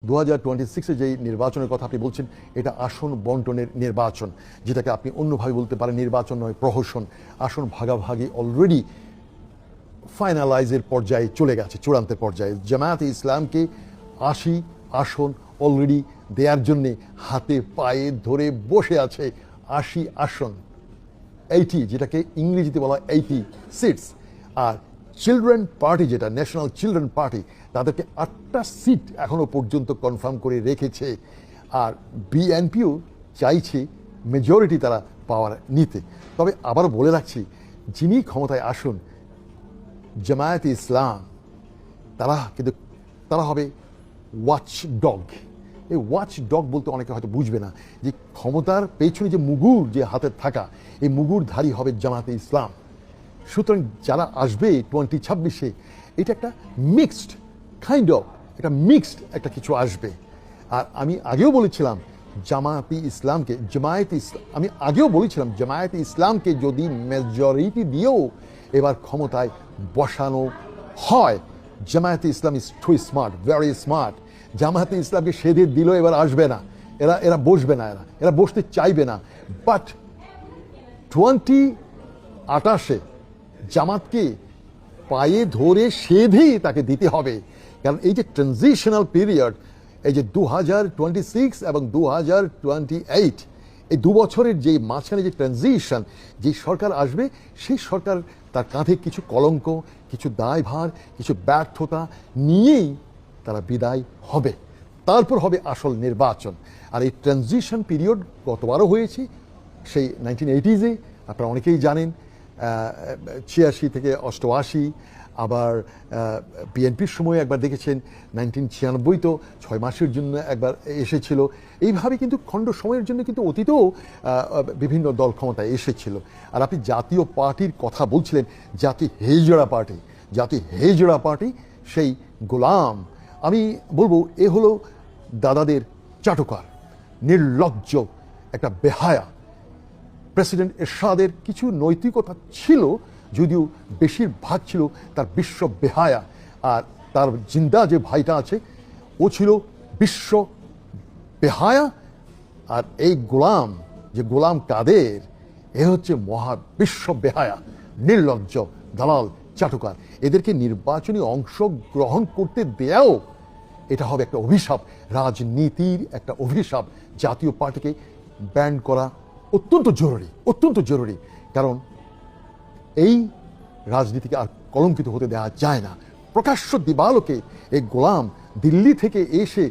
2026-এ যেই নির্বাচনের কথা আপনি বলছেন, এটা আসন বন্টনের নির্বাচন, যেটাকে আপনি অন্যভাবে বলতে পারেন নির্বাচন নয়, প্রহসন। আসন ভাগাভাগি অলরেডি ফাইনালাইজের পর্যায়ে চলে গেছে, চূড়ান্তের পর্যায়ে। জামায়াতে ইসলামকে 80 আসন অলরেডি দেওয়ার জন্যে হাতে পায়ে ধরে বসে আছে। 80 আসন, 80, যেটাকে ইংরেজিতে বলা 80 সিটস। আর চিলড্রেন পার্টি, যেটা ন্যাশনাল চিলড্রেন পার্টি, তাদেরকে 8টা সিট এখনো পর্যন্ত কনফার্ম করে রেখেছে। আর বিএনপিও চাইছে মেজরিটি তারা পাওয়ার নিতে। তবে আবারও বলে রাখছি, যিনি ক্ষমতায় আসুন, জামায়াতে ইসলাম তারা হবে ওয়াচ ডগ। এই ওয়াচ ডগ বলতে অনেকে হয়তো বুঝবে না যে ক্ষমতার পেছনে যে মুগুর যে হাতে থাকা, এই মুগুরধারী হবে জামায়াতে ইসলাম। সুতরাং যারা আসবে 2026-এ, এটা একটা মিক্সড একটা কিছু আসবে। আর আমি আগেও বলেছিলাম জামায়াতে ইসলামকে যদি মেজরিটি দিয়েও এবার ক্ষমতায় বসানো হয়, Jamaat-e Islam is too smart, very smart. Jamaat-e ইসলামকে সেধে দিল এবার আসবে না, এরা বসবে না, এরা বসতে চাইবে না। বাট 2028-এ জামাতকে পায়ে ধরে সেধেই তাকে দিতে হবে। কারণ এই যে ট্রানজিশনাল পিরিয়ড, এই যে 2026 এবং 2028, এই 2 বছরের যে মাঝখানে যে ট্রানজিশন, যে সরকার আসবে, সেই সরকার তার কাঁধে কিছু কলঙ্ক, কিছু দায়ভার, কিছু ব্যর্থতা নিয়েই তারা বিদায় হবে। তারপর হবে আসল নির্বাচন। আর এই ট্রানজিশন পিরিয়ড গতবারও হয়েছে, সেই 1980-এ, আপনারা অনেকেই জানেন। 86 থেকে 88, আবার বিএনপির সময় একবার দেখেছেন 1996, তো 6 মাসের জন্য একবার এসেছিল। এইভাবে কিন্তু খণ্ড সময়ের জন্য কিন্তু অতীতেও বিভিন্ন দল ক্ষমতায় এসেছিল। আর আপনি জাতীয় পার্টির কথা বলছিলেন, জাতীয় হেজড়া পার্টি, সেই গোলাম, আমি বলবো এ হলো দাদাদের চাটুকার, নির্লজ্জ একটা বেহায়া। প্রেসিডেন্ট এরশাদের কিছু নৈতিকতা ছিল, যদিও বেশিরভাগ ছিল তার বিশ্ব বেহায়া। আর তার জিন্দা যে ভাইটা আছে, ও ছিল বিশ্ব বেহায়া। আর এই গোলাম কাদের, এ হচ্ছে মহা বিশ্ব বেহায়া, নির্লজ্জ, দালাল, চাটুকার। এদেরকে নির্বাচনী অংশগ্রহণ করতে দেয়াও এটা হবে একটা অভিশাপ, রাজনীতির একটা অভিশাপ। জাতীয় পার্টিকে ব্যান করা অত্যন্ত জরুরি। কারণ এই রাজনীতিকে আর কলঙ্কিত হতে দেওয়া যায় না। প্রকাশ্য দিবালোকে এই গোলাম দিল্লি থেকে এসে